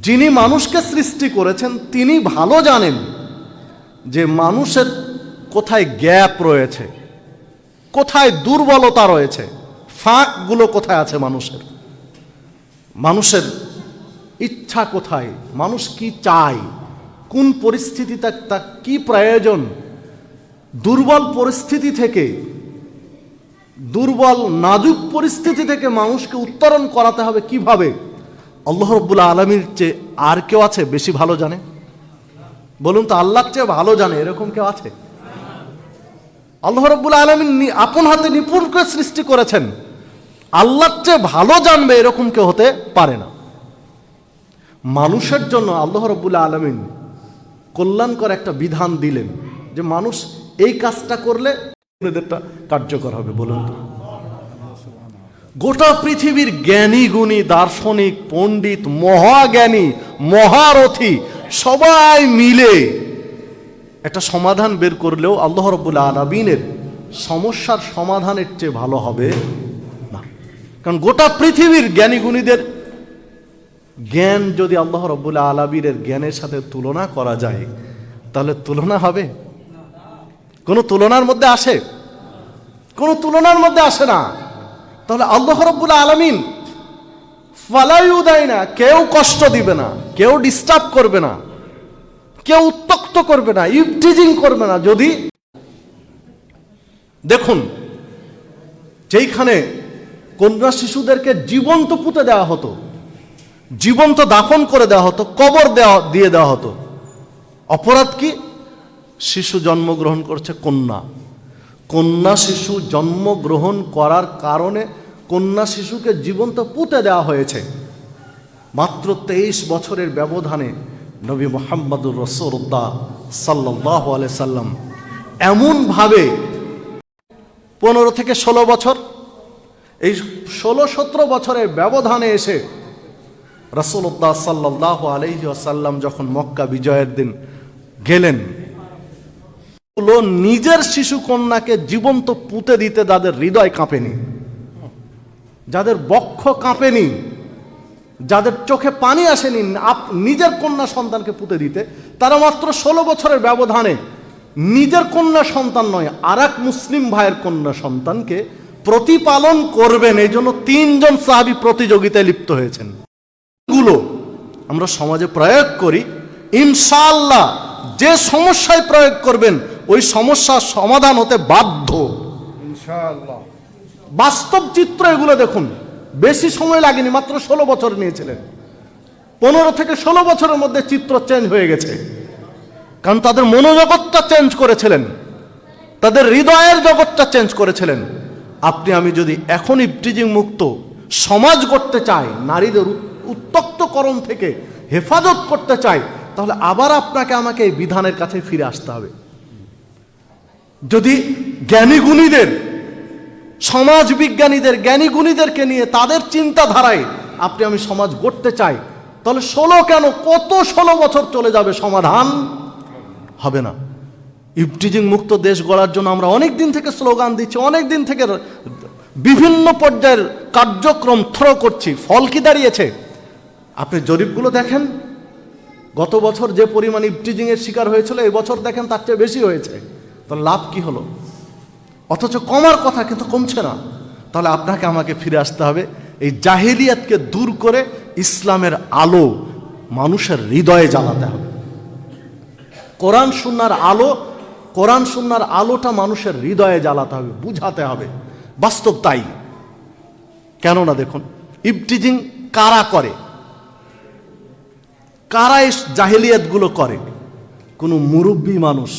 যিনি মানুষকে সৃষ্টি করেছেন তিনি ভালো জানেন যে মানুষের কোথায় গ্যাপ রয়েছে, কোথায় দুর্বলতা রয়েছে, ফাঁকগুলো কোথায় আছে মানুষের ইচ্ছা কোথায়, মানুষ কি চায়, কোন পরিস্থিতি তার কি প্রয়োজন। দুর্বল পরিস্থিতি থেকে, দুর্বল নাজুক পরিস্থিতি থেকে মানুষকে উত্তরণ করাতে হবে কিভাবে, আল্লাহ রাব্বুল আলামিনের চেয়ে আর কেউ আছে বেশি ভালো জানে? বলুন তো, আল্লাহর চেয়ে ভালো জানে এরকম কেউ আছে? আল্লাহ রাব্বুল আলামিন আপন হাতে নিপুণ করে সৃষ্টি করেছেন, আল্লাহর চেয়ে ভালো জানবে এরকম কেউ হতে পারে না। মানুষের জন্য আল্লাহ রাব্বুল আলামিন কল্যাণকর একটা বিধান দিলেন যে মানুষ এই কাজটা করলে এদেরটা কার্যকর হবে। বলুন তো, গোটা পৃথিবীর জ্ঞানী গুণী দার্শনিক পণ্ডিত মহাজ্ঞানী মহারথী সবাই মিলে একটা সমাধান বের করলেও আল্লাহ রাব্বুল আলামিনের সমস্যার সমাধানের চেয়ে ভালো হবে না। কারণ গোটা পৃথিবীর জ্ঞানী গুণীদের জ্ঞান যদি আল্লাহ রাব্বুল আলামিনের জ্ঞানের সাথে তুলনা করা যায়, তাহলে তুলনা হবে? কোনো তুলনার মধ্যে আসে? কোনো তুলনার মধ্যে আসে না। তাহলে আল্লাহ রাব্বুল আলামিন ফালায়ু দেয় না, কেউ কষ্ট দিবে না, কেউ ডিস্টার্ব করবে না, কেউ উত্তক্ত করবে না, ইভটিজিং করবে না। যদি দেখুন, যেইখানে কন্যা শিশুদেরকে জীবন্ত পুঁতে দেওয়া হতো, জীবন্ত দাফন করে দেওয়া হতো, কবর দিয়ে দেওয়া হতো, অপরাধ কি? শিশু জন্মগ্রহণ করছে কন্যা শিশু জন্মগ্রহণ করার কারণে কন্যা শিশুকে জীবন্ত পুঁতে দেওয়া হয়েছে। মাত্র 23 বছরের ব্যবধানে নবী মুহাম্মদুর রাসূলুল্লাহ সাল্লাল্লাহু আলাইহি সাল্লাম এমনভাবে 15 থেকে 16 বছর, এই 16-17 বছরের ব্যবধানে এসে রাসূলুল্লাহ সাল্লাল্লাহু আলাইহি ওয়াসাল্লাম যখন মক্কা বিজয়ের দিন গেলেন, নিজের শিশু কন্যাকে জীবন্ত পুঁতে দিতে যাদের হৃদয় কাঁপেনি, যাদের বক্ষ কাঁপেনি, যাদের চোখে পানি আসেনি নিজের কন্যা সন্তানকে পুঁতে দিতে, তারা মাত্র 16 বছরের ব্যবধানে নিজের কন্যা সন্তান নয়, আর এক মুসলিম ভাইয়ের কন্যা সন্তানকে প্রতিপালন করবেন। এই জন্য 3 জন সাহাবী প্রতিযোগিতায় লিপ্ত হয়েছেন। গুলো আমরা সমাজে প্রয়োগ করি, ইনশাআল্লাহ যে সমস্যায় প্রয়োগ করবেন ওই সমস্যার সমাধান হতে বাধ্য ইনশাআল্লাহ। বাস্তব চিত্র এগুলো দেখুন, বেশি সময় লাগেনি, মাত্র 16 বছর নিয়েছিলেন। 15 থেকে 16 বছরের মধ্যে চিত্র চেঞ্জ হয়ে গেছে। কারণ তাদের মনোজগৎটা চেঞ্জ করেছিলেন, তাদের হৃদয়ের জগৎটা চেঞ্জ করেছিলেন। আপনি আমি যদি এখন ইভটিজিং মুক্ত সমাজ করতে চাই, নারীদের উত্তক্তকরণ থেকে হেফাজত করতে চাই, তাহলে আবার আপনাকে আমাকে এই বিধানের কাছে ফিরে আসতে হবে। যদি জ্ঞানী গুণীদের, সমাজ বিজ্ঞানীদের, জ্ঞানী গুণীদেরকে নিয়ে তাদের চিন্তাধারায় আপনি আমি সমাজ গড়তে চাই, তাহলে 16 কেন, কত 16 বছর চলে যাবে, সমাধান হবে না। ইভটিজিং মুক্ত দেশ গড়ার জন্য আমরা অনেক দিন থেকে স্লোগান দিচ্ছি, অনেক দিন থেকে বিভিন্ন পর্যায়ের কার্যক্রম থ্রো করছি, ফল কি দাঁড়িয়েছে? আপনি জরিপগুলো দেখেন, গত বছর যে পরিমাণ ইভটিজিং এর শিকার হয়েছিল এই বছর দেখেন তার চেয়ে বেশি হয়েছে। তো লাভ কি হলো? অথচ কমার কথা কিন্তু কমছে না। তাহলে আপনাকে আমাকে ফিরে আসতে হবে, এই জাহেলিয়াতকে দূর করে ইসলামের আলো মানুষের হৃদয়ে জ্বালাতে হবে। কোরআন সুন্নাহর আলোটা মানুষের হৃদয়ে জ্বালাতে হবে, বুঝাতে হবে। বাস্তব তাই। কেননা দেখুন, ইভটিজিং কারা করে, কারা এই জাহেলিয়াতগুলো করে? কোনো মুরব্বী মানুষ,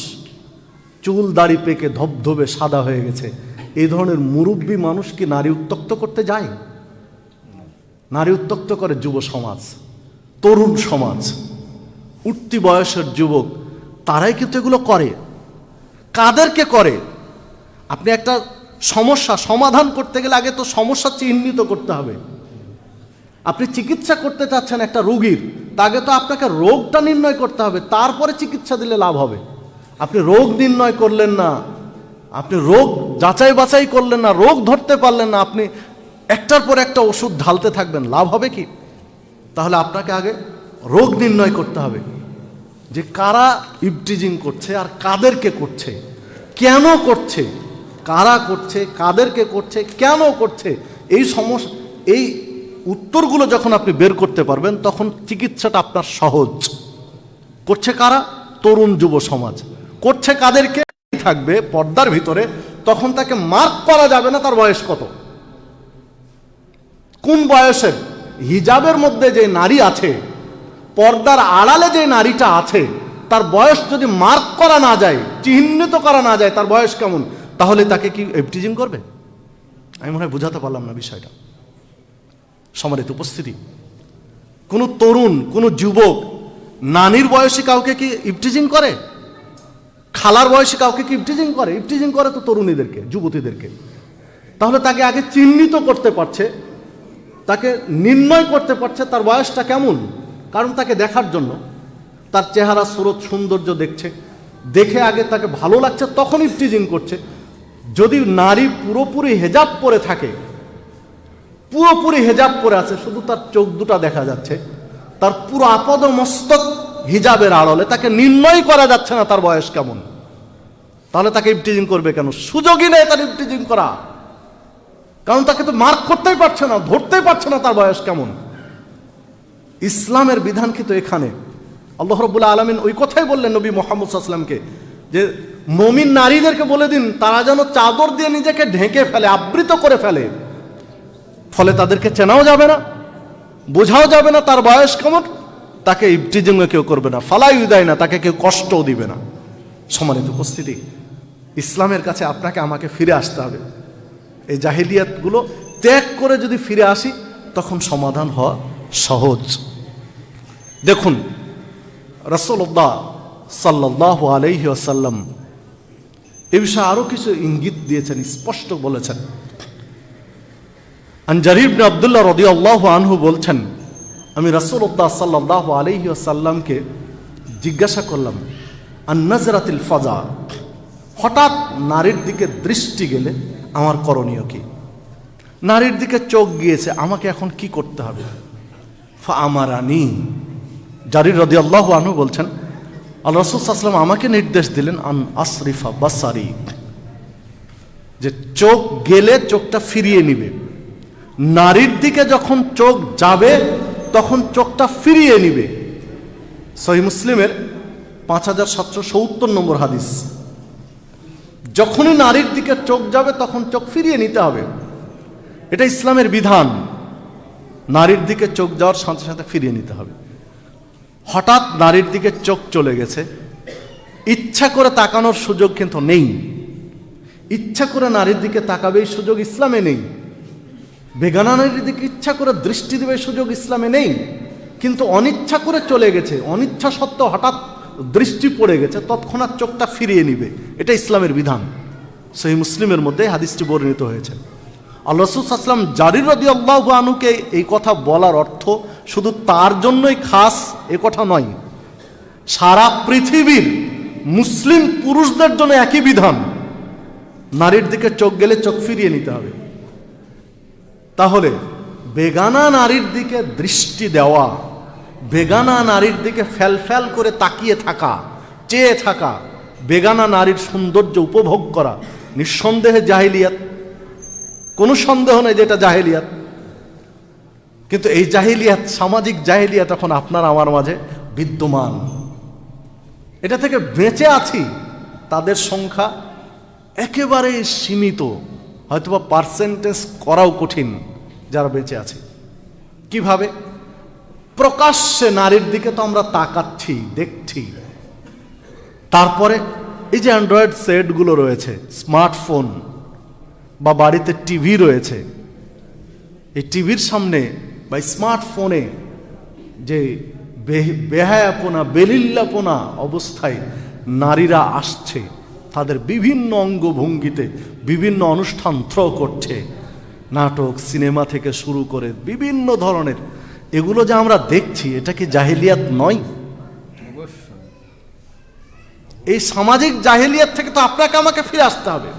চুল দাড়ি পেকে ধবধবে সাদা হয়ে গেছে, এই ধরনের মুরব্বী মানুষ কি নারী উত্তক্ত করতে যায়? নারী উত্তক্ত করে যুব সমাজ, তরুণ সমাজ, উঠতি বয়সের যুবক, তারাই কিন্তু এগুলো করে। কাদেরকে করে? আপনি একটা সমস্যা সমাধান করতে গেলে আগে তো সমস্যা চিহ্নিত করতে হবে। আপনি চিকিৎসা করতে চাচ্ছেন একটা রোগীর, আগে তো আপনাকে রোগটা নির্ণয় করতে হবে, তারপরে চিকিৎসা দিলে লাভ হবে। আপনি রোগ নির্ণয় করলেন না, আপনি রোগ যাচাই বাছাই করলেন না, রোগ ধরতে পারলেন না, আপনি একটার পর একটা ওষুধ ঢালতে থাকবেন, লাভ হবে কি? তাহলে আপনাকে আগে রোগ নির্ণয় করতে হবে যে কারা ইভটিজিং করছে আর কাদেরকে করছে, কেন করছে, কারা করছে, কাদেরকে করছে, কেন করছে। এই সমস্যা, এই উত্তরগুলো যখন আপনি বের করতে পারবেন তখন চিকিৎসাটা আপনার সহজ। করছে কারা? তরুণ যুব সমাজ। করছে কাদেরকে? থাকবে পর্দার ভিতরে, তখন তাকে মার্ক করা যাবে না তার বয়স কত, কোন বয়সের। হিজাবের মধ্যে যে নারী আছে, পর্দার আড়ালে যে নারীটা আছে, তার বয়স যদি মার্ক করা না যায়, চিহ্নিত করা না যায় তার বয়স কেমন, তাহলে তাকে কি ইভটিজিং করবে? আমি মনে হয় বুঝাতে পারলাম না বিষয়টা। সম্মানিত উপস্থিতি, কোন তরুণ, কোন যুবক নানির বয়সী কাউকে কি ইভটিজিং করে? খালার বয়সী কাউকে কি ইভটিজিং করে? ইভটিজিং করে তো তরুণীদেরকে, যুবতীদেরকে। তাহলে তাকে আগে চিহ্নিত করতে পারছে, তাকে নির্ণয় করতে পারছে তার বয়সটা কেমন, কারণ তাকে দেখার জন্য তার চেহারা সুরত সৌন্দর্য দেখছে, দেখে আগে তাকে ভালো লাগছে, তখন ইভটিজিং করছে। যদি নারী পুরোপুরি হেজাব পরে থাকে, পুরোপুরি হেজাব পরে আছে, শুধু তার চোখ দুটা দেখা যাচ্ছে, তার পুরো আপদ মস্তক হিজাবের আড়লে, তাকে নির্ণয় করা যাচ্ছে না তার বয়স কেমন, তাহলে তাকে ইভটিজিং করবে কেন? সুযোগই নেই তার ইভটিজিং করা, কারণ তাকে তো মার্ক করতেই পারছে না, ধরতেই পারছে না তার বয়স কেমন। ইসলামের বিধান কিন্তু এখানে। আল্লাহ রাব্বুল আলামিন ওই কথাই বললেন নবী মুহাম্মদ সাল্লাল্লাহু আলাইহি ওয়াসাল্লামকে, যে মুমিন নারীদেরকে বলে দিন তারা যেন চাদর দিয়ে নিজেকে ঢেকে ফেলে, আবৃত করে ফেলে, ফলে তাদেরকে চেনাও যাবে না, বোঝাও যাবে না তার বয়স কেমন, তাকে ইভটিজিং কেউ করবে না, ফালাই দেয় না, তাকে কেউ কষ্টও দিবে না। সম্মানিত উপস্থিতি, ইসলামের কাছে আপনাকে আমাকে ফিরে আসতে হবে। এই জাহিলিয়াতগুলো ত্যাগ করে যদি ফিরে আসি, তখন সমাধান হওয়া সহজ। দেখুন, রাসূলুল্লাহ সাল্লাল্লাহু আলাইহি ওয়াসাল্লাম এই বিষয়ে আরো কিছু ইঙ্গিত দিয়েছেন, স্পষ্ট বলেছেন। আন জারির ইবনে আব্দুল্লাহ রাদিয়াল্লাহু আনহু বলছেন, আমি রাসূলুল্লাহ সাল্লাল্লাহু আলাইহি ওয়াসাল্লামকে জিজ্ঞাসা করলাম, আন নাজরাতিল ফাজা, হঠাৎ নারীর দিকে দৃষ্টি গেলে আমার করণীয় কি? নারীর দিকে চোখ গিয়েছে, আমাকে এখন কি করতে হবে? ফাআমারানি, জারির রাদিয়াল্লাহু আনহু বলছেন, আল্লাহ রাসূল সাল্লাল্লাহু আলাইহি ওয়াসাল্লাম আমাকে নির্দেশ দিলেন, আন আসরিফা বাসারি, যে চোখ গেলে চোখটা ফিরিয়ে নিবে। নারীর দিকে যখন চোখ যাবে তখন চোখটা ফিরিয়ে নিবে। সহিহ মুসলিমের 5770 নম্বর হাদিস। যখনই নারীর দিকে চোখ যাবে তখন চোখ ফিরিয়ে নিতে হবে, এটা ইসলামের বিধান। নারীর দিকে চোখ যাওয়ার সাথে সাথে ফিরিয়ে নিতে হবে। হঠাৎ নারীর দিকে চোখ চলে গেছে, ইচ্ছা করে তাকানোর সুযোগ কিন্তু নেই। ইচ্ছা করে নারীর দিকে তাকাবে এই সুযোগ ইসলামে নেই। বেগানা নারীর দিকে ইচ্ছা করে দৃষ্টি দেবে এই সুযোগ ইসলামে নেই। কিন্তু অনিচ্ছা করে চলে গেছে, অনিচ্ছা সত্ত্বেও হঠাৎ দৃষ্টি পড়ে গেছে, তৎক্ষণাৎ চোখটা ফিরিয়ে নিবে, এটা ইসলামের বিধান। সহিহ মুসলিমের মধ্যে হাদিসটি বর্ণিত হয়েছে। আল্লাহ রাসূল সাল্লাল্লাহু আলাইহি ওয়াসাল্লাম জারির রাদিয়াল্লাহু আনহুকে এই কথা বলার অর্থ শুধু তার জন্যই খাস এ কথা নয়, সারা পৃথিবীর মুসলিম পুরুষদের জন্য একই বিধান। নারীর দিকে চোখ গেলে চোখ ফিরিয়ে নিতে হবে। তাহলে বেগানা নারীর দিকে দৃষ্টি দেওয়া, বেগানা নারীর দিকে ফ্যাল করে তাকিয়ে থাকা, চেয়ে থাকা, বেগানা নারীর সৌন্দর্য উপভোগ করা নিঃসন্দেহে জাহিলিয়াত, কোনো সন্দেহ নেই যে এটা জাহিলিয়াত। কিন্তু এই জাহিলিয়াত, সামাজিক জাহিলিয়াত এখন আপনার আমার মাঝে বিদ্যমান। এটা থেকে বেঁচে আছি তাদের সংখ্যা একেবারে সীমিত, হয়তোবা পার্সেন্টেজ করাও কঠিন যারা বেঁচে আছে। কিভাবে? প্রকাশ্যে নারীর দিকে তো আমরা তাকাচ্ছি, দেখছি। তারপরে এই যে অ্যান্ড্রয়েড সেটগুলো রয়েছে, স্মার্টফোন বা বাড়িতে টিভি রয়েছে, এই টিভির সামনে বা স্মার্টফোনে যে বেহায়াপনা, বেলিল্লাপনা অবস্থায় নারীরা আসছে, তাদের বিভিন্ন অঙ্গভঙ্গিতে বিভিন্ন অনুষ্ঠান থ্রো করছে, নাটক, সিনেমা থেকে শুরু করে বিভিন্ন ধরনের, এগুলো যে আমরা দেখছি, এটা কি জাহিলিয়াত নয়? এই সামাজিক জাহিলিয়াত থেকে তো আপনাকে আমাকে ফিরে আসতে হবে।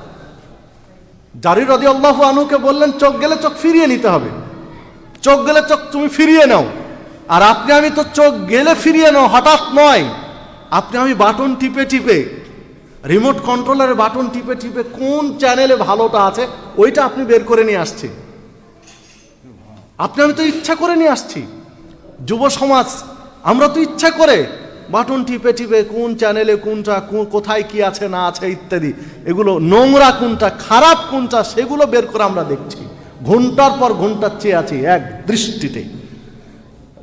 জারির রাদিয়াল্লাহু আনহুকে বললেন চোখ গেলে চোখ ফিরিয়ে নিতে হবে। চোখ গেলে চোখ তুমি ফিরিয়ে নাও, আর আপনি আমি তো চোখ গেলে ফিরিয়ে নাও, হঠাৎ নয়। আপনি আমি বাটন টিপে টিপে, রিমোট কন্ট্রোলারের বাটন টিপে টিপে কোন চ্যানেলে ভালোটা আছে ওইটা আপনি বের করে নিয়ে আসছি। আপনি আমি তো ইচ্ছা করে নিয়ে আসছি। যুব সমাজ আমরা তো ইচ্ছা করে বাটন টিপে টিপে কোন চ্যানেলে কোনটা, কোথায় কি আছে না আছে ইত্যাদি, এগুলো নোংরা কোনটা, খারাপ কোনটা, সেগুলো বের করে আমরা দেখছি। ঘন্টার পর ঘন্টা চেয়ে আছি এক দৃষ্টিতে।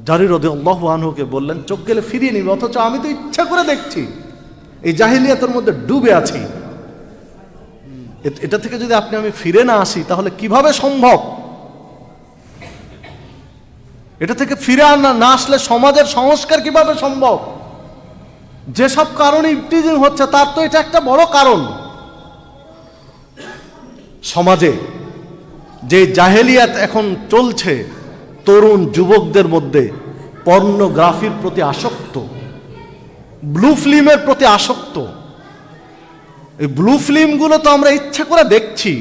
জারির রাদিয়াল্লাহু আনহুকে বললেন চোখ গেলে ফিরিয়ে নিবে, অথচ আমি তো ইচ্ছা করে দেখছি। এই জাহিলিয়াতের মধ্যে ডুবে আছি। এটা থেকে যদি আপনি আমি ফিরে না আসি তাহলে কিভাবে সম্ভব? এটা থেকে ফিরে না আসলে সমাজের সংস্কার কিভাবে সম্ভব? যেসব কারণে ইফটিজিং হচ্ছে তার তো এটা একটা বড় কারণ। সমাজে যে জাহেলিয়াত এখন চলছে, তরুণ যুবকদের মধ্যে পর্নোগ্রাফির প্রতি আসক্ত, ব্লু ফিল্মের প্রতি আসক্ত। এই ব্লু ফিল্মগুলো তো আমরা ইচ্ছা করে দেখছি,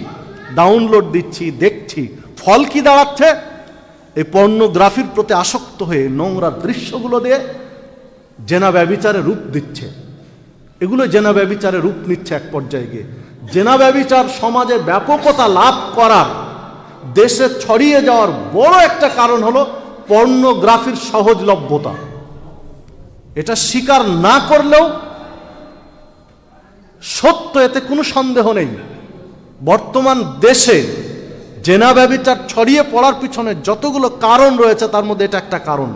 ডাউনলোড দিচ্ছি, দেখছি। ফল কি দাঁড়াচ্ছে? এই পর্নোগ্রাফির প্রতি আসক্ত হয়ে নোংরা দৃশ্যগুলো দিয়ে জেনা ব্যভিচারে রূপ দিচ্ছে। এগুলো জেনা ব্যভিচারে রূপ নিচ্ছে এক পর্যায়ে গিয়ে। জেনা ব্যভিচার সমাজে ব্যাপকতা লাভ করার, দেশে ছড়িয়ে যাওয়ার বড় একটা কারণ হলো পর্নোগ্রাফির সহজলভ্যতা। এটা স্বীকার না করলেও সত্য, এতে কোনো সন্দেহ নেই। বর্তমান দেশে জেনা ব্যভিচার ছড়িয়ে পড়ার পিছনে যতগুলো কারণ রয়েছে তার মধ্যে এটা একটা কারণ,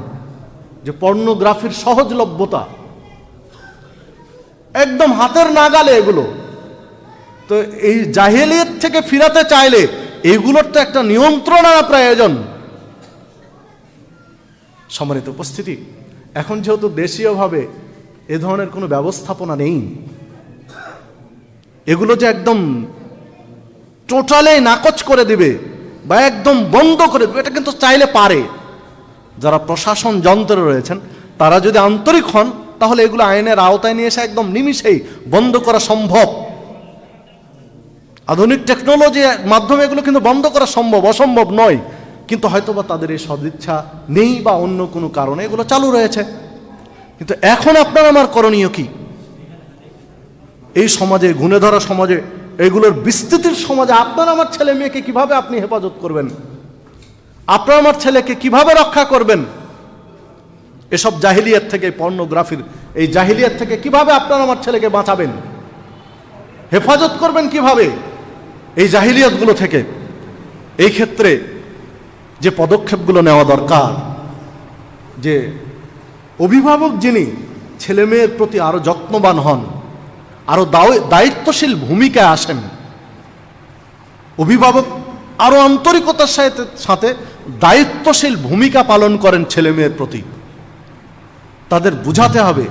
যে পর্নোগ্রাফির সহজলভ্যতা একদম হাতের নাগালে এগুলো। তো এই জাহেলিয়াত থেকে ফিরাতে চাইলে এগুলোর তো একটা নিয়ন্ত্রণ আনা প্রয়োজন। সম্মানিত উপস্থিতি, এখন যেহেতু দেশীয়ভাবে এ ধরনের কোনো ব্যবস্থাপনা নেই, এগুলো যে একদম টোটালি নাকচ করে দিবে বা একদম বন্ধ করে দেবে এটা কিন্তু চাইলে পারে। যারা প্রশাসন যন্ত্রে রয়েছেন তারা যদি আন্তরিক হন তাহলে এগুলো আইনের আওতায় নিয়ে এসে একদম নিমিষেই বন্ধ করা সম্ভব। আধুনিক টেকনোলজির মাধ্যমে এগুলো কিন্তু বন্ধ করা সম্ভব, অসম্ভব নয়। কিন্তু হয়তোবা তাদের এই সদিচ্ছা নেই বা অন্য কোনো কারণে এগুলো চালু রয়েছে। কিন্তু এখন আপনার আমার করণীয় কি? এই সমাজে, গুণে ধরা সমাজে, এগুলোর বিস্তৃতির সমাজে আপনার আমার ছেলে মেয়েকে কিভাবে আপনি হেফাজত করবেন? আপনার আমার ছেলেকে কিভাবে রক্ষা করবেন? এসব জাহিলিয়াত থেকে, পর্নোগ্রাফির এই জাহিলিয়াত থেকে কিভাবে আপনার আমার ছেলেকে বাঁচাবেন, হেফাজত করবেন কিভাবে এই জাহিলিয়াতগুলো থেকে? এই ক্ষেত্রে যে পদক্ষেপগুলো নেওয়া দরকার, যে অভিভাবক যিনি ছেলে মেয়ের প্রতি আরো যত্নবান হন, আরো দায়িত্বশীল ভূমিকায় আসেন, অভিভাবক আরো আন্তরিকতার সাথে দায়িত্বশীল ভূমিকা পালন করেন ছেলে মেয়ের প্রতি। তাদের বুঝাতে হবে,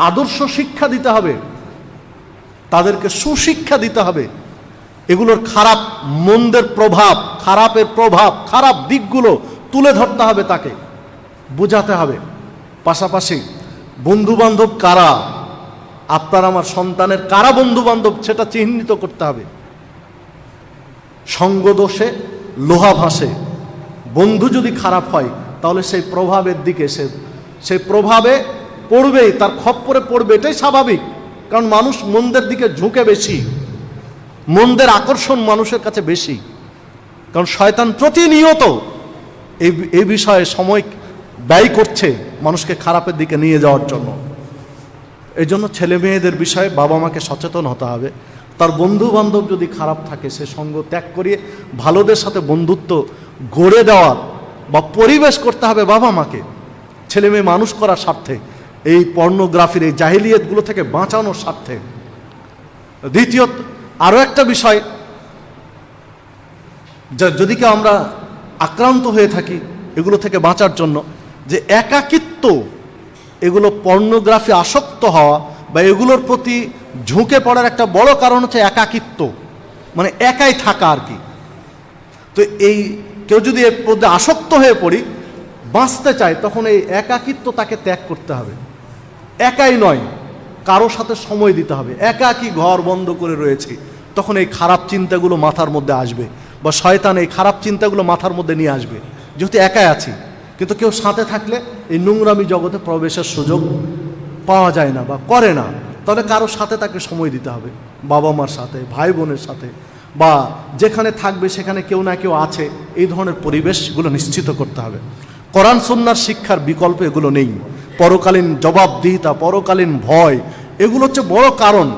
আদর্শ শিক্ষা দিতে হবে, তাদেরকে সুশিক্ষা দিতে হবে। এগুলোর খারাপ মন্দের প্রভাব, খারাপের প্রভাব, খারাপ দিকগুলো তুলে ধরতে হবে, তাকে বোঝাতে হবে। পাশাপাশি বন্ধু বান্ধব কারা, আপনার আমার সন্তানের কারা বন্ধু বান্ধব সেটা চিহ্নিত করতে হবে। সঙ্গদোষে লোহা ভাসে। বন্ধু যদি খারাপ হয় তাহলে সেই প্রভাবের দিকে সেই প্রভাবে পড়বেই, তার খপ্পরে পড়বে, এটাই স্বাভাবিক। কারণ মানুষ মন্দের দিকে ঝুঁকে বেশি, মন্দের আকর্ষণ মানুষের কাছে বেশি। কারণ শয়তান প্রতিনিয়ত এই বিষয়ে সময় ব্যয় করছে মানুষকে খারাপের দিকে নিয়ে যাওয়ার জন্য। এই জন্য ছেলে মেয়েদের বিষয়ে বাবা মাকে সচেতন হতে হবে। তার বন্ধু বান্ধব যদি খারাপ থাকে সে সঙ্গ ত্যাগ করিয়ে ভালোদের সাথে বন্ধুত্ব গড়ে দেওয়ার বা পরিবেশ করতে হবে বাবা মাকে, ছেলে মেয়ে মানুষ করার স্বার্থে, এই পর্নোগ্রাফির এই জাহিলিয়াতগুলো থেকে বাঁচানোর স্বার্থে। দ্বিতীয়ত আরও একটা বিষয়, যদি কেউ আমরা আক্রান্ত হয়ে থাকি এগুলো থেকে বাঁচার জন্য, যে একাকিত্ব, এগুলো পর্নোগ্রাফি আসক্ত হওয়া বা এগুলোর প্রতি ঝুঁকে পড়ার একটা বড় কারণ হচ্ছে একাকিত্ব, মানে একাই থাকা আর কি। তো এই কেউ যদি এর মধ্যে আসক্ত হয়ে পড়ি, বাঁচতে চায়, তখন এই একাকিত্ব তাকে ত্যাগ করতে হবে। একাই নয়, কারো সাথে সময় দিতে হবে। একাকী ঘর বন্ধ করে রয়েছি, তখন এই খারাপ চিন্তাগুলো মাথার মধ্যে আসবে, বা শয়তান এই খারাপ চিন্তাগুলো মাথার মধ্যে নিয়ে আসবে, যেহেতু একাই আছি। কিন্তু কেউ সাথে থাকলে এই নোংরামি জগতে প্রবেশের সুযোগ পাওয়া যায় না বা করে না। তাহলে কারো সাথে তাকে সময় দিতে হবে, বাবা মার সাথে, ভাই বোনের সাথে, বা যেখানে থাকবে সেখানে কেউ না কেউ আছে, এই ধরনের পরিবেশগুলো নিশ্চিত করতে হবে। কোরআন সুন্নাহর শিক্ষার বিকল্প এগুলো নেই। পরকালীন জবাবদিহিতা, পরকালীন ভয়, এগুলো হচ্ছে বড় কারণ।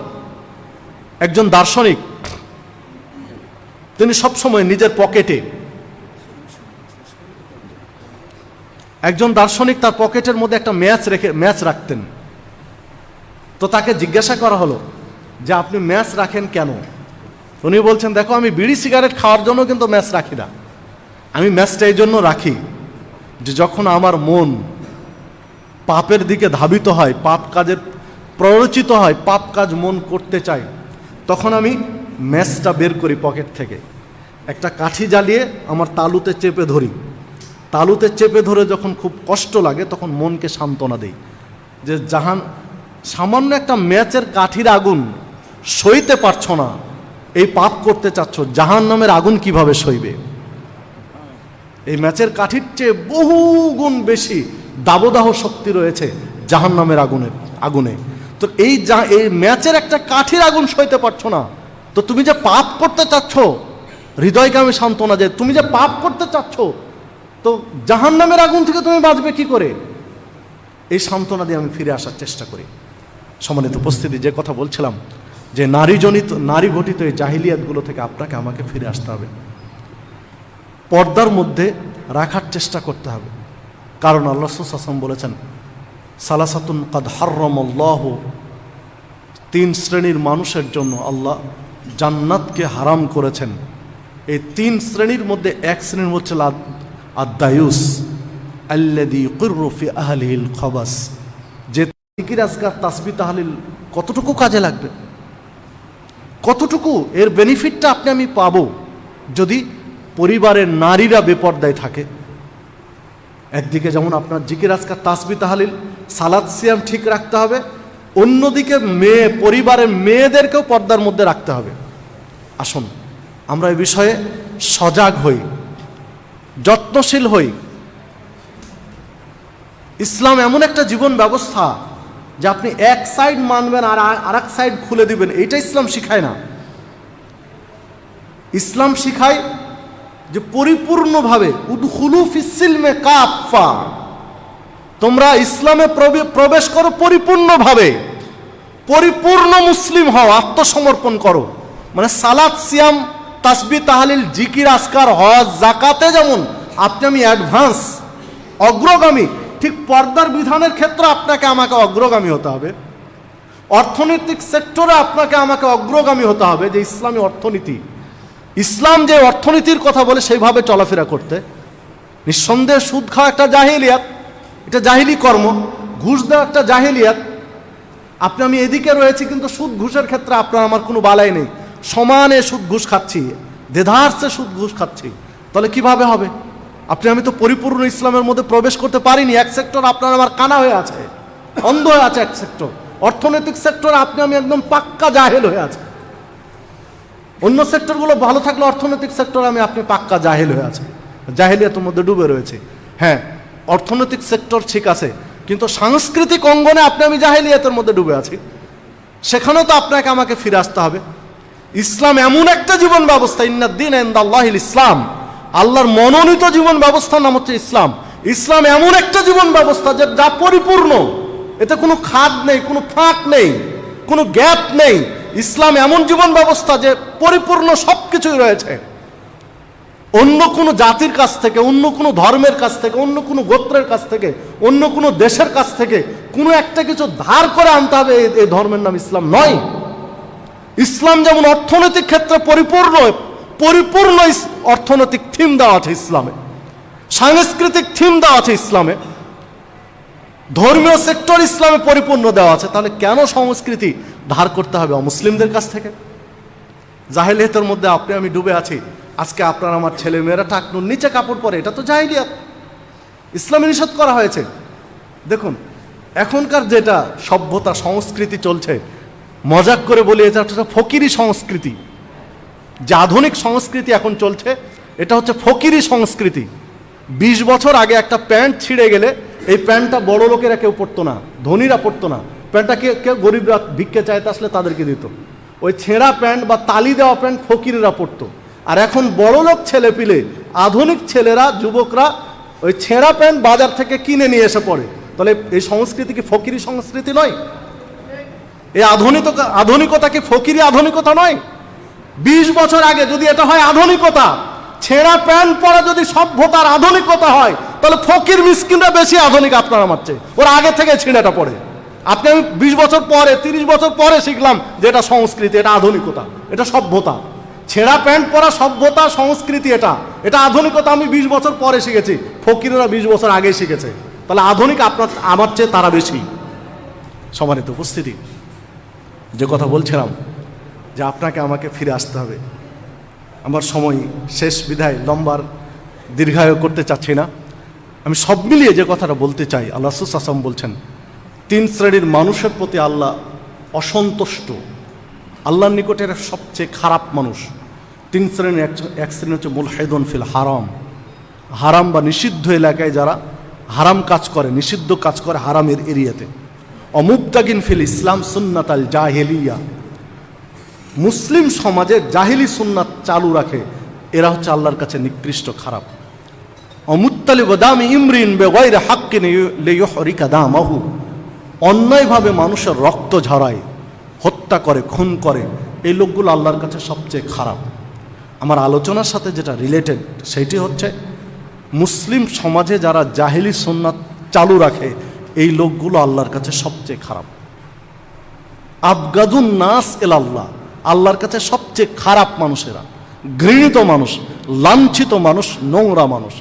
একজন দার্শনিক তিনি সবসময় নিজের পকেটে, একজন দার্শনিক তার পকেটের মধ্যে একটা ম্যাচ রাখতেন। তো তাকে জিজ্ঞাসা করা হলো যে আপনি ম্যাচ রাখেন কেন? উনি বলছেন, দেখো আমি বিড়ি সিগারেট খাওয়ার জন্য কিন্তু ম্যাচ রাখি না, আমি ম্যাচটা এই জন্য রাখি যে যখন আমার মন পাপের দিকে ধাবিত হয়, পাপ কাজের প্ররোচিত হয়, পাপ কাজ মন করতে চাই, তখন আমি ম্যাচটা বের করি পকেট থেকে, একটা কাঠি জ্বালিয়ে আমার তালুতে চেপে ধরি, তালুতে চেপে ধরে যখন খুব কষ্ট লাগে তখন মনকে সান্ত্বনা দেই যে সামান্য একটা ম্যাচের কাঠির আগুন সইতে পারছো না, এই পাপ করতে চাচ্ছ, জাহান্নামের আগুন কিভাবে সইবে? এই ম্যাচের কাঠির চেয়ে বহু গুণ বেশি দাবদাহ শক্তি রয়েছে জাহান্নামের আগুনে। তো এই ম্যাচের একটা কাঠির আগুন সইতে পারছো না, তো তুমি যে পাপ করতে চাচ্ছ, হৃদয়কে আমি সান্ত্বনা যে তুমি যে পাপ করতে চাচ্ছ, তো জাহান্নামের আগুন থেকে তুমি বাঁচবে কি করে? এই সান্ত্বনা দিয়ে আমি ফিরে আসার চেষ্টা করি। সম্মানিত উপস্থিতি, যে কথা বলছিলাম যে নারী ঘটিত এই জাহিলিয়াতগুলো থেকে আপনাকে আমাকে ফিরে আসতে হবে, পর্দার মধ্যে রাখার চেষ্টা করতে হবে। কারণ আল্লাহ রাসূল সাল্লাল্লাহু আলাইহি ওয়াসাল্লাম বলেছেন, সালাসাতুন কাদ হাররামাল্লাহু, 3 শ্রেণীর মানুষের জন্য আল্লাহ জান্নাতকে হারাম করেছেন। এই 3 শ্রেণীর মধ্যে এক শ্রেণীর হচ্ছে আদ-দায়ুস আল্লাযী ইউকিররু ফি আহলিহিল খাবাস, যে জিকির আজকার তাসবিহ তাহলিল কতটুকু কাজে লাগবে, কতটুকু এর বেনিফিটটা আমি পাবো যদি পরিবারের নারীরা বেপর্দায় থাকে। একদিকে যেমন আপনার জিকির আজকার তাসবিহ তাহলিল সালাত সিয়াম ঠিক রাখতে হবে, অন্যদিকে পরিবারের মেয়েদেরকেও পর্দার মধ্যে রাখতে হবে। আসুন আমরা এই বিষয়ে সজাগ হই, যত্নশীল হই। ইসলাম এমন একটা জীবন ব্যবস্থা যে আপনি এক সাইড মানবেন আর এক সাইড খুলে দিবেন, এইটা ইসলাম শিখায় না। ইসলাম শিখায় যে পরিপূর্ণভাবে উদখুলু ফিস-সিলমে কাফা, তোমরা ইসলামে প্রবেশ করো পরিপূর্ণভাবে, পরিপূর্ণ মুসলিম হও, আত্মসমর্পণ করো। মানে সালাত সিয়াম তাসবিহ তাহলিল জিকির আজকার হজ যাকাতে যেমন আমি অ্যাডভান্স অগ্রগামী, ঠিক পর্দার বিধানের ক্ষেত্রে আপনাকে আমাকে অগ্রগামী হতে হবে। অর্থনৈতিক সেক্টরে আপনাকে আমাকে অগ্রগামী হতে হবে, যে ইসলামী অর্থনীতি, ইসলাম যে অর্থনীতির কথা বলে সেইভাবে চলাফেরা করতে। নিঃসন্দেহে সুদ খাওয়া একটা জাহিলিয়াত, এটা জাহিলি কর্ম, ঘুষ দেওয়া একটা জাহিলিয়াত। আমি এদিকে রয়েছি কিন্তু সুদ ঘুষের ক্ষেত্রে আপনার আমার কোনো বালাই নেই, সমানে সুদ ঘুষ খাচ্ছি, দেধারসে সুদ ঘুষ খাচ্ছি, তাহলে কিভাবে হবে? আমি তো পরিপূর্ণ ইসলামের মধ্যে প্রবেশ করতে পারিনি। এক সেক্টর আপনার আমার কানা হয়ে আছে, অন্ধ হয়ে আছে এক সেক্টর, অর্থনৈতিক সেক্টর আমি একদম পাক্কা জাহেল হয়ে আছে। অন্য সেক্টরগুলো ভালো থাকলে অর্থনৈতিক সেক্টর আপনি পাক্কা জাহেল হয়ে আছে, জাহেলিয়াতের মধ্যে ডুবে রয়েছে। হ্যাঁ, অর্থনৈতিক সেক্টর ঠিক আছে, কিন্তু সাংস্কৃতিক অঙ্গনে আমি জাহেলিয়াতের মধ্যে ডুবে আছি, সেখানেও তো আপনাকে আমাকে ফিরে আসতে হবে। ইসলাম এমন একটা জীবন ব্যবস্থা, ইন্নাদ-দীন ইনদাল্লাহিল ইসলাম, আল্লাহর মনোনীত জীবন ব্যবস্থার নাম হচ্ছে ইসলাম। ইসলাম এমন একটা জীবন ব্যবস্থা যা পরিপূর্ণ, এতে কোনো খাদ নেই, কোনো ফাঁক নেই, কোনো গ্যাপ নেই। ইসলাম এমন জীবন ব্যবস্থা যে পরিপূর্ণ সবকিছুই রয়েছে। অন্য কোনো জাতির কাছ থেকে, অন্য কোনো ধর্মের কাছ থেকে, অন্য কোনো গোত্রের কাছ থেকে, অন্য কোনো দেশের কাছ থেকে কোনো একটা কিছু ধার করে আনতে হবে, এই ধর্মের নাম ইসলাম নয়। ইসলাম যেমন অর্থনৈতিক ক্ষেত্রে পরিপূর্ণ অর্থনৈতিক থিম দেওয়া আছে ইসলামে, সাংস্কৃতিক থিম দেওয়া আছে ইসলামে, ধর্মীয় সেক্টর ইসলামে পরিপূর্ণ দেওয়া আছে। তাহলে কেন সংস্কৃতি ধার করতে হবে অমুসলিমদের কাছ থেকে? জাহেলিয়াতের মধ্যে আমি ডুবে আছি। আজকে আপনার আমার ছেলে মেয়েরা টাকনুর নিচে কাপড় পরে, এটা তো জাহেলিয়াত, ইসলামে নিষেধ করা হয়েছে। দেখুন এখনকার যেটা সভ্যতা সংস্কৃতি চলছে, মজাক করে বলি এটা একটা ফকিরি সংস্কৃতি। যে আধুনিক সংস্কৃতি এখন চলছে এটা হচ্ছে ফকিরি সংস্কৃতি। 20 বছর আগে একটা প্যান্ট ছিঁড়ে গেলে এই প্যান্টটা বড় লোকেরা কেউ পরতো না, ধনীরা পরতো না, প্যান্টটা কেউ গরিবরা ভিক্ষে চাইতে আসলে তাদেরকে দিত। ওই ছেঁড়া প্যান্ট বা তালি দেওয়া প্যান্ট ফকিরেরা পরতো। আর এখন বড় লোক ছেলে পিলে, আধুনিক ছেলেরা, যুবকরা ওই ছেঁড়া প্যান্ট বাজার থেকে কিনে নিয়ে এসে পড়ে। তাহলে এই সংস্কৃতি কি ফকিরি সংস্কৃতি নয়? এই আধুনিকতা কি ফকিরি আধুনিকতা নয়? 20 বছর আগে যদি এটা হয় আধুনিকতা, ছেঁড়া প্যান্ট পরা যদি সভ্যতার আধুনিকতা হয়, তাহলে ফকির মিসকিনরা বেশি আধুনিক আপনার আমার চেয়ে। ওরা আগে থেকে ছেঁড়াটা পড়ে। আপনি আমি 20 বছর পরে, 30 বছর পরে শিখলাম যে এটা সংস্কৃতি, এটা আধুনিকতা, এটা সভ্যতা। ছেঁড়া প্যান্ট পরা সভ্যতা, সংস্কৃতি, এটা আধুনিকতা আমি 20 বছর পরে শিখেছি, ফকিরেরা 20 বছর আগে শিখেছে। তাহলে আধুনিক আপনার আমার চেয়ে তারা বেশি। সম্মানিত উপস্থিতি, যে কথা বলছিলাম যে আপনাকে আমাকে ফিরে আসতে হবে। আমার সময় শেষ বিধায় লম্বার দীর্ঘায়ু করতে চাচ্ছি না। আমি সব মিলিয়ে যে কথাটা বলতে চাই, আল্লাহ রাসূল সাল্লাল্লাহু আলাইহি ওয়াসাল্লাম বলছেন 3 শ্রেণীর মানুষের প্রতি আল্লাহ অসন্তুষ্ট, আল্লাহর নিকটে এরা সবচেয়ে খারাপ মানুষ। 3 শ্রেণীর, এক শ্রেণী হচ্ছে মুলহিদুন ফিল হারাম, হারাম বা নিষিদ্ধ এলাকায় যারা হারাম কাজ করে, নিষিদ্ধ কাজ করে হারামের এরিয়াতে। অমুবতাগিন ফিল ইসলাম সুন্নাতাল জাহেলিয়া, মুসলিম সমাজে জাহিলি সুন্নাত চালু রাখে, এরা হচ্ছে আল্লাহর কাছে নিকৃষ্ট, খারাপ। অমুত্তালিব দামি ইমরিন বেগাইরে হাক্কিন লিয়ুহরিকা দামাহু, অন্যায়ভাবে মানুষের রক্ত ঝরায়, হত্যা করে, খুন করে, এই লোকগুলো আল্লাহর কাছে সবচেয়ে খারাপ। আমার আলোচনার সাথে যেটা রিলেটেড সেইটি হচ্ছে মুসলিম সমাজে যারা জাহিলি সুন্নাত চালু রাখে, এই লোকগুলো আল্লাহর কাছে সবচেয়ে খারাপ। আবগাদুন নাস ইলাল্লাহ, আল্লাহর কাছে সবচেয়ে খারাপ মানুষেরা, ঘৃণিত মানুষ, লাঞ্ছিত মানুষ, নোংরা মানুষ।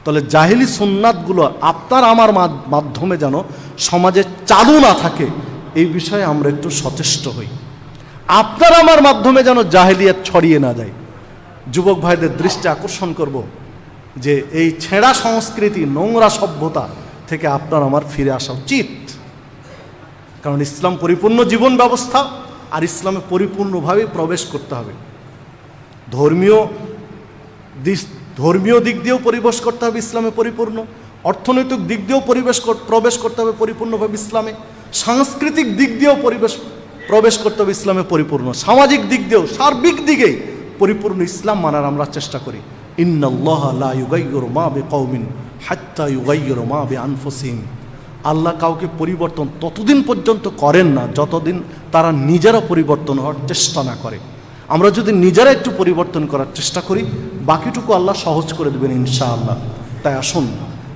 তাহলে জাহিলি সুন্নাতগুলো আপনার আমার মাধ্যমে যেন সমাজে চালু না থাকে, এই বিষয়ে আমরা একটু সচেষ্ট হই। আপনার আমার মাধ্যমে যেন জাহিলিয়াত ছড়িয়ে না যায়। যুবক ভাইদের দৃষ্টি আকর্ষণ করব যে এই ছেঁড়া সংস্কৃতি, নোংরা সভ্যতা থেকে আপনার আমার ফিরে আসা উচিত। কারণ ইসলাম পরিপূর্ণ জীবন ব্যবস্থা, আর ইসলামে পরিপূর্ণভাবে প্রবেশ করতে হবে। ধর্মীয় দিক দিয়েও প্রবেশ করতে হবে ইসলামে পরিপূর্ণ, অর্থনৈতিক দিক দিয়েও প্রবেশ করতে হবে পরিপূর্ণভাবে ইসলামে, সাংস্কৃতিক দিক দিয়েও প্রবেশ করতে হবে ইসলামে পরিপূর্ণ, সামাজিক দিক দিয়েও, সার্বিক দিকেই পরিপূর্ণ ইসলাম মানার আমরা চেষ্টা করি। ইন্নাল্লাহা লা ইউগাইয়িরু মা বিকওমিন হাত্তা ইউগাইয়িরু মা বিআনফুসিহিম, আল্লাহ কাউকে পরিবর্তন ততদিন পর্যন্ত করেন না যতদিন তারা নিজেরা পরিবর্তন হওয়ার চেষ্টা না করে। আমরা যদি নিজেরা একটু পরিবর্তন করার চেষ্টা করি, বাকিটুকু আল্লাহ সহজ করে দেবেন ইনশাআল্লাহ। তাই আসুন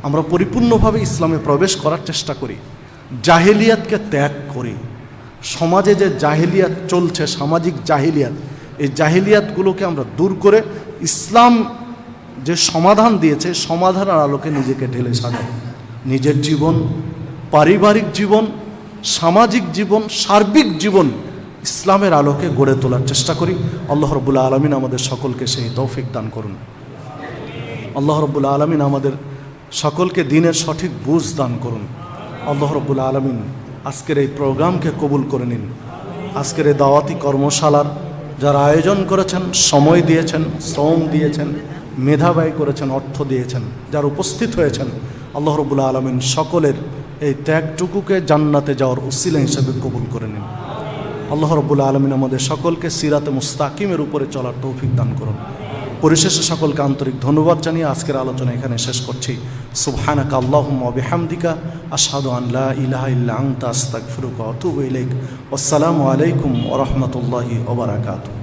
আমরা পরিপূর্ণভাবে ইসলামে প্রবেশ করার চেষ্টা করি, জাহেলিয়াতকে ত্যাগ করি। সমাজে যে জাহেলিয়াত চলছে, সামাজিক জাহেলিয়াত, এই জাহেলিয়াতগুলোকে আমরা দূর করে ইসলাম যে সমাধান দিয়েছে, সমাধানের আলোকে নিজেকে ঢেলে সাজাই। নিজের জীবন, পারিবারিক জীবন, সামাজিক জীবন, সার্বিক জীবন ইসলামের আলোকে গড়ে তোলার চেষ্টা করি। আল্লাহ রাব্বুল আলামিন আমাদের সকলকে সেই তৌফিক দান করুন। আল্লাহ রাব্বুল আলামিন আমাদের সকলকে দ্বীনের সঠিক বুঝ দান করুন। আল্লাহ রাব্বুল আলামিন আজকের এই প্রোগ্রামকে কবুল করে নিন। আজকের এই দাওয়াতি কর্মশালার যারা আয়োজন করেছেন, সময় দিয়েছেন, শ্রম দিয়েছেন, মেধা ব্যয় করেছেন, অর্থ দিয়েছেন, যারা উপস্থিত হয়েছেন, আল্লাহ রাব্বুল আলামিন সকলের এই ত্যাগটুকুকে জান্নাতে যাওয়ার উসিলা হিসেবে কবুল করে নিন। আল্লাহ রাব্বুল আলামিন আমাদের সকলকে সিরাতে মুস্তাকিমের উপরে চলার তৌফিক দান করুন। পরিশেষে সকলকে আন্তরিক ধন্যবাদ জানিয়ে আজকের আলোচনা এখানে শেষ করছি। সুবহানাকা আল্লাহুম্মা ওয়া বিহামদিকা আশহাদু আন লা ইলাহা ইল্লা আনতা আস্তাগফিরুকা ওয়া আতুবু ইলাইক। আসসালামু আলাইকুম ওয়া রাহমাতুল্লাহি ওয়া বারাকাতুহু।